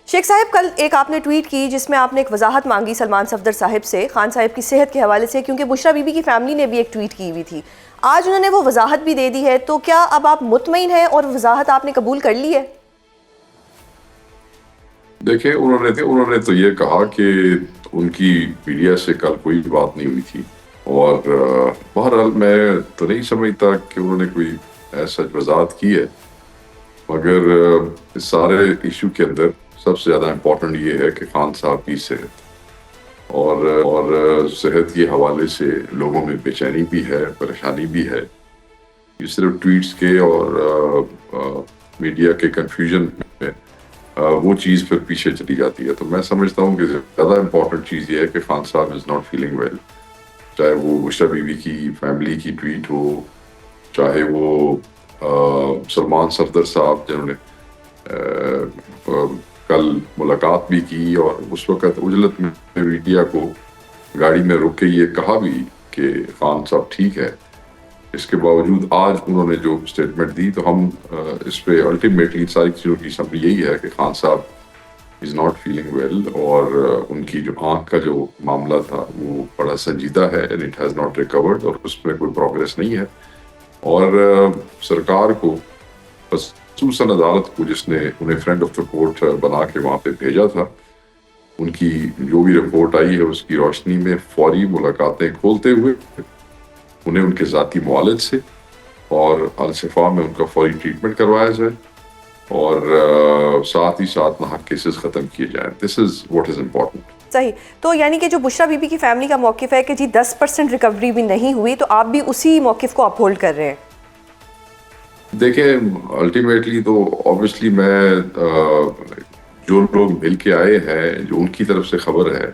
شیخ صاحب کل ایک آپ نے ٹویٹ کی جس میں آپ نے ایک وضاحت مانگی سلمان صفدر صاحب سے خان صاحب کی صحت کے حوالے سے، کیونکہ بشریٰ بی بی کی فیملی نے بھی ایک ٹویٹ کی ہوئی تھی. آج انہوں نے وہ وضاحت بھی دے دی ہے، تو کیا اب آپ مطمئن ہیں اور وضاحت آپ نے قبول کر لی ہے؟ دیکھیں انہوں نے تو یہ کہا کہ ان کی میڈیا سے کل کوئی بات نہیں ہوئی تھی، اور بہرحال میں تو نہیں سمجھتا کہ انہوں نے کوئی ایسا وضاحت کی ہے، مگر اس سارے ایشو کے اندر سب سے زیادہ امپورٹنٹ یہ ہے کہ خان صاحب کی صحت اور صحت کے حوالے سے لوگوں میں بے چینی بھی ہے، پریشانی بھی ہے. یہ صرف ٹویٹس کے اور میڈیا کے کنفیوژن میں وہ چیز پھر پیچھے چلی جاتی ہے. تو میں سمجھتا ہوں کہ زیادہ امپورٹنٹ چیز یہ ہے کہ خان صاحب از ناٹ فیلنگ ویل، چاہے وہ بشریٰ بی بی کی فیملی کی ٹویٹ ہو، چاہے وہ سلمان صفدر صاحب جنہوں نے کل ملاقات بھی کی اور اس وقت عجلت میں میڈیا کو گاڑی میں روک کے یہ کہا بھی کہ خان صاحب ٹھیک ہے، اس کے باوجود آج انہوں نے جو اسٹیٹمنٹ دی، تو ہم اس پہ الٹیمیٹلی ساری چیزوں کی سمری یہی ہے کہ خان صاحب از ناٹ فیلنگ ویل، اور ان کی جو آنکھ کا جو معاملہ تھا وہ بڑا سنجیدہ ہے، and it has not recorded, اور اس میں کوئی پروگریس نہیں ہے. اور سرکار کو، خصوصاً عدالت کو جس نے انہیں فرینڈ آف دا کورٹ بنا کے وہاں پہ بھیجا تھا، ان کی جو بھی رپورٹ آئی ہے اس کی روشنی میں فوری ملاقاتیں کھولتے ہوئے انہیں ان کے ذاتی معالج سے اور الشفا میں ان کا فوری ٹریٹمنٹ کروایا جائے، اور ساتھ ہی ساتھ ناحق کیسز ختم کیے جائیں. دس از واٹ از امپورٹنٹ. صحیح. تو یعنی کہ جو بشریٰ بی بی کی فیملی کا موقف ہے کہ جی 10% ریکوری بھی نہیں ہوئی، تو آپ بھی اسی موقف کو اپہولڈ کر رہے ہیں؟ دیکھیں الٹیمیٹلی تو آبویسلی میں جو لوگ مل کے آئے ہیں، جو ان کی طرف سے خبر ہے،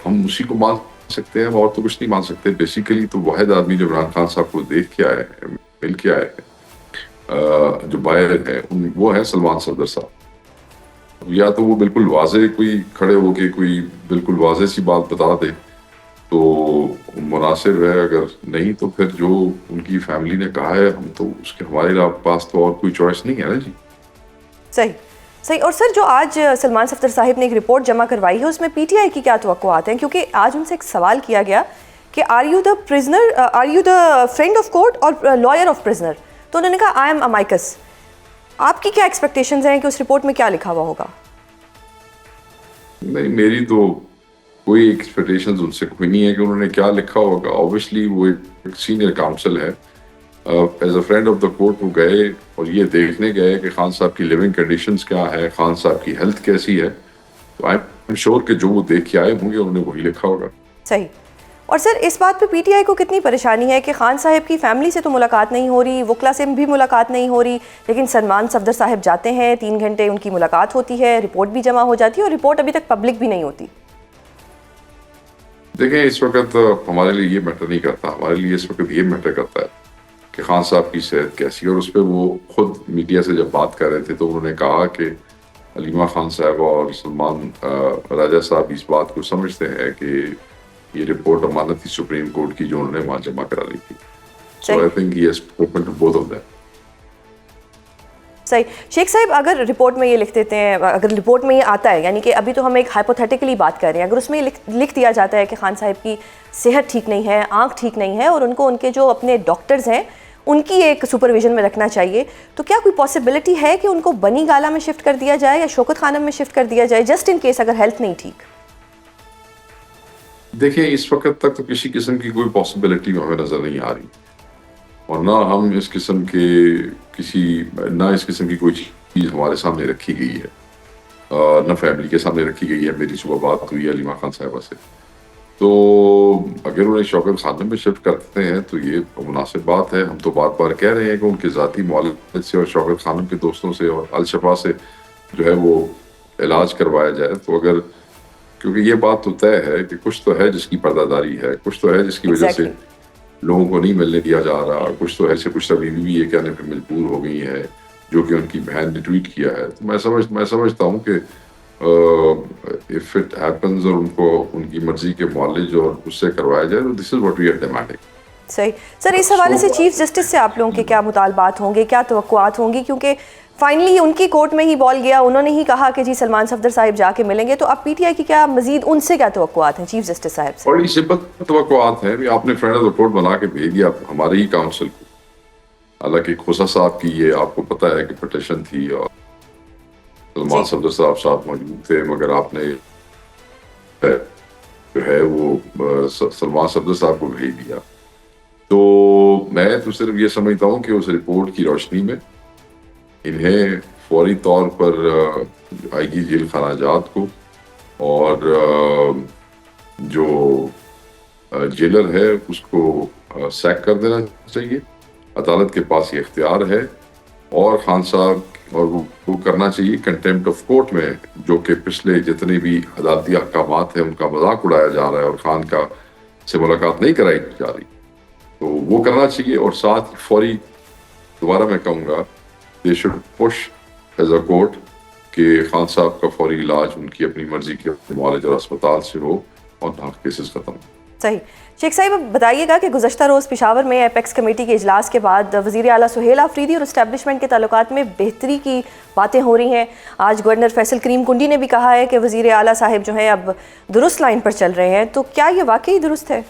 ہم اسی کو مان سکتے ہیں، اور تو کچھ نہیں مان سکتے. بیسیکلی تو واحد آدمی جو عمران خان صاحب کو دیکھ کے آئے ہیں، مل کے آئے ہیں، جو باہر ہیں، وہ ہیں سلمان صفدر صاحب. یا تو وہ بالکل واضح کوئی کھڑے ہو کے کوئی بالکل واضح سی بات بتا دے تو مناسب ہے، اگر نہیں تو پھر جو ان کی فیملی نے کہا ہے ہم تو اس کے ہمارے پاس تو اور کوئی چوائس نہیں ہے نا جی. صحیح. اور سر جو آج سلمان صفدر صاحب نے ایک رپورٹ جمع کروائی ہے، اس میں پی ٹی آئی کی کیا توقعات ہیں؟ کیونکہ آج ان سے ایک سوال کیا گیا کہ are you the friend of court اور لائر آف پرزنر، تو انہوں نے کہا آئی ایم امائکس. آپ کی کیا ایکسپیکٹیشنز ہیں کہ اس رپورٹ میں کیا لکھا ہوا ہوگا؟ نہیں، میری تو کوئی ایکسپیکٹیشنز ان سے کوئی نہیں ہے کہ انہوں نے کیا لکھا ہوگا. اوبیسلی وہ ایک سینئر کاؤنسل ہے، as a friend of the court وہ گئے اور یہ دیکھنے گئے کہ خان صاحب کی لیونگ کنڈیشنز کیا ہے، خان صاحب کی ہیلتھ کیسی ہے. تو آئی ایم شیور کہ جو وہ دیکھ کے آئے ہوں گے انہوں نے وہی لکھا ہوگا. صحیح. اور سر اس بات پہ پی ٹی آئی کو کتنی پریشانی ہے کہ خان صاحب کی فیملی سے تو ملاقات نہیں ہو رہی، وکلا سے بھی ملاقات نہیں ہو رہی، لیکن سلمان صفدر صاحب جاتے ہیں، 3 گھنٹے ان کی ملاقات ہوتی ہے، رپورٹ بھی جمع ہو جاتی ہے، اور رپورٹ ابھی تک پبلک بھی نہیں ہوتی؟ دیکھیں اس وقت ہمارے لیے یہ میٹر نہیں کرتا. ہمارے لیے اس وقت یہ میٹر کرتا ہے کہ خان صاحب کی صحت کیسی ہے. اور اس پہ وہ خود میڈیا سے جب بات کر رہے تھے تو انہوں نے کہا کہ علیمہ خان صاحب اور سلمان راجہ صاحب اس بات کو سمجھتے ہیں کہ یہ رپورٹ امانت تھی سپریم کورٹ کی جو انہوں نے وہاں جمع کرا لی تھی. So I think he has spoken to both of them. صحیح. شیخ صاحب اگر رپورٹ میں یہ لکھ دیتے ہیں، اگر رپورٹ میں یہ آتا ہے، یعنی کہ ابھی تو ہم ایک ہائپوتھیٹیکلی بات کر رہے ہیں، اگر اس میں یہ لکھ دیا جاتا ہے کہ خان صاحب کی صحت ٹھیک نہیں ہے، آنکھ ٹھیک نہیں ہے، اور ان کو ان کے جو اپنے ڈاکٹرز ہیں ان کی ایک سپرویژن میں رکھنا چاہیے، تو کیا کوئی پاسبلٹی ہے کہ ان کو بنی گالا میں شفٹ کر دیا جائے یا شوکت خانم میں شفٹ کر دیا جائے، جسٹ ان کیس اگر ہیلتھ نہیں ٹھیک؟ دیکھیں اس وقت تک تو کسی قسم کی کوئی پاسبلٹی ہمیں نظر نہیں آ رہی، اور نہ ہم اس قسم کی کوئی چیز ہمارے سامنے رکھی گئی ہے، نہ فیملی کے سامنے رکھی گئی ہے. میری صبح بات ہوئی ہے علیمہ خان صاحبہ سے، تو اگر انہیں شوکت خانم میں شفٹ کرتے ہیں تو یہ مناسب بات ہے. ہم تو بار بار کہہ رہے ہیں کہ ان کے ذاتی معالجے سے اور شوکت خانم کے دوستوں سے اور الشفا سے جو ہے وہ علاج کروایا جائے. تو اگر کیونکہ یہ بات تو طے ہے کہ کچھ تو ہے جس کی پردہ داری ہے، کچھ تو ہے جس کی وجہ سے لوگوں کو نہیں ملنے دیا جا رہا، کچھ تو ایسے کچھ ابھی بھی یہ کہنے پہ مجبور ہو گئی ہے جو کہ ان کی بہن نے ٹویٹ کیا ہے. تو میں سمجھتا ہوں کہ if it happens اور ان کو ان کی مرضی کے معالج اور اس سے کروایا جائے تو this is what we are demanding. صحیح. سر اس حوالے سے چیف جسٹس سے آپ لوگوں کے کیا مطالبات ہوں گے، کیا توقعات ہوں گی؟ کیونکہ فائنلی ان کی کورٹ میں ہی بال گیا, انہوں نے ہی کہا کہ جی سلمان صفدر صاحب جا کے ملیں گے. تو اب پی ٹی آئی کی کیا مزید ان سے کیا توقعات ہیں چیف جسٹس صاحب سے؟ بڑی سمپل توقعات ہیں. آپ نے فائنل رپورٹ بنا کے بھیج دیا ہمارے ہی کاؤنسل کو. حالانکہ کھوسا صاحب کی یہ آپ کو پتہ ہے کہ پٹیشن تھی اور سلمان صفدر صاحب ساتھ موجود تھے, مگر آپ نے جو ہے وہ سلمان صفدر صاحب کو بھیج دیا. تو میں تو صرف یہ سمجھتا ہوں کہ اس رپورٹ کی روشنی میں انہیں فوری طور پر آئی جی جیل خانہ جات کو اور جو جیلر ہے اس کو سیک کر دینا چاہیے. عدالت کے پاس یہ اختیار ہے. اور خان صاحب اور وہ کرنا چاہیے کنٹیمپٹ آف کورٹ میں, جو کہ پچھلے جتنے بھی عدالتی احکامات ہیں ان کا مذاق اڑایا جا رہا ہے اور خان کا سے ملاقات نہیں کرائی جا رہی, تو وہ کرنا چاہیے. اور ساتھ فوری دوبارہ میں کہوں گا they should push as a court کہ خان صاحب کا فوری علاج ان کی اپنی مرضی کے معالج اور اسپتال سے ہو اور ناک کیسز ختم. صحیح. شیخ صاحب اب بتائیے گا کہ گزشتہ روز پشاور میں ایپیکس کمیٹی کے اجلاس کے بعد وزیر اعلیٰ سہیل آفریدی اور اسٹیبلشمنٹ کے تعلقات میں بہتری کی باتیں ہو رہی ہیں. آج گورنر فیصل کریم کنڈی نے بھی کہا ہے کہ وزیر اعلیٰ صاحب جو ہیں اب درست لائن پر چل رہے ہیں. تو کیا یہ واقعی درست ہے؟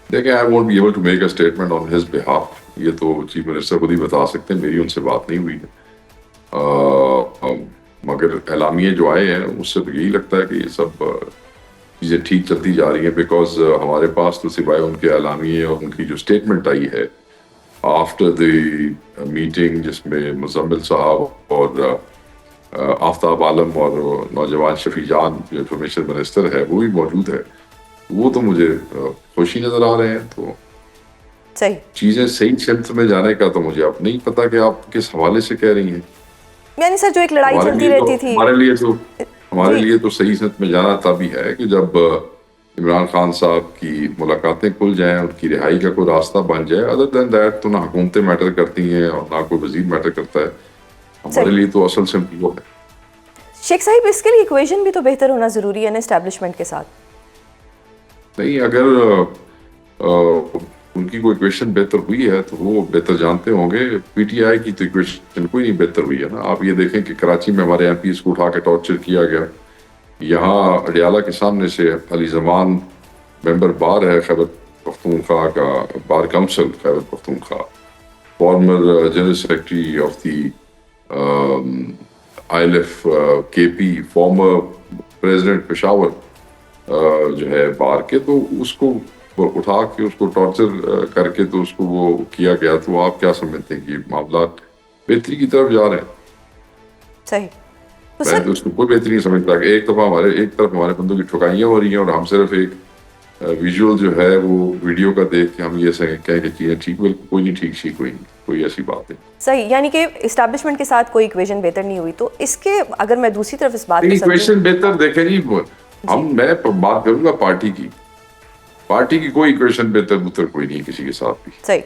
دیکھیں, I won't be able to make a statement on his behalf. یہ تو چیف منسٹر خود ہی بتا سکتے ہیں, میری ان سے بات نہیں ہوئی ہے. مگر اعلامیے جو آئے ہیں اس سے تو یہی لگتا ہے کہ یہ سب چیزیں ٹھیک چلتی جا رہی ہیں. بیکاز ہمارے پاس تو سوائے ان کے اعلامیے اور ان کی جو اسٹیٹمنٹ آئی ہے آفٹر دی میٹنگ جس میں مزمل صاحب اور آفتاب عالم اور نوجوان شفیع جان جو انفارمیشن منسٹر ہے وہ بھی موجود ہے, وہ تو مجھے خوشی نظر آ رہے ہیں. تو صحیح چیزیں صحیح سمت میں جانے کا تو مجھے اب نہیں پتا کہ آپ کس حوالے سے کہہ رہی ہیں. یعنی سر جو ایک لڑائی چلتی رہتی تھی ہمارے لیے تو صحیح سمت میں جانا تب ہی ہے کہ جب عمران خان صاحب کی ملاقاتیں کھل جائیں, ان کی رہائی کا کوئی راستہ بن جائے. ادر دین دیٹ تو نہ حکومتیں میٹر کرتی ہیں اور نہ کوئی وزیر میٹر کرتا ہے. ہمارے لیے تو اصل سمت وہ ہے. شیخ صاحب اس کے لیے ایکویژن بھی تو بہتر ہونا ضروری ہے نا اسٹیبلشمنٹ کے ساتھ. نہیں, اگر ان کی کوئی ایکویشن بہتر ہوئی ہے تو وہ بہتر جانتے ہوں گے. پی ٹی آئی کی تو ایکویشن کوئی نہیں بہتر ہوئی ہے نا. آپ یہ دیکھیں کہ کراچی میں ہمارے ایم پیز کو اٹھا کے ٹارچر کیا گیا. یہاں اڈیالہ کے سامنے سے علی زمان ممبر بار ہے خیبر پختونخوا کا, bar council Khyber Pakhtunkhwa, former general secretary of the I L F K P, farmer president Peshawar جو ہے بار کے, تو اس کو اٹھا کے اس کو ٹارچر کر کے تو اس کو وہ کیا گیا. تو آپ کیا سمجھتے ہیں کہ معاملات بہتری کی طرف جا رہے ہیں؟ صحیح. میں تو اس کو کوئی بہتری نہیں سمجھتا کہ ایک طرف ہمارے بندوں کی ٹھکائیاں ہو رہی ہیں اور ہم صرف ایک ویژول جو ہے وہ ویڈیو کا دیکھ کے ہم یہ کہیں کہ چیزیں ٹھیک, بالکل کوئی نہیں ٹھیک کوئی ایسی بات نہیں. صحیح, یعنی کہ اسٹیبلشمنٹ کے ساتھ کوئی ایکویژن بہتر نہیں ہوئی. تو اس کے اگر میں دوسری طرف اس بات کو ایکویشن بہتر دیکھیں جی, میں بات کروں گا پارٹی کی کوئی ایکویشن بہتر کوئی نہیں کسی کے ساتھ بھی. صحیح.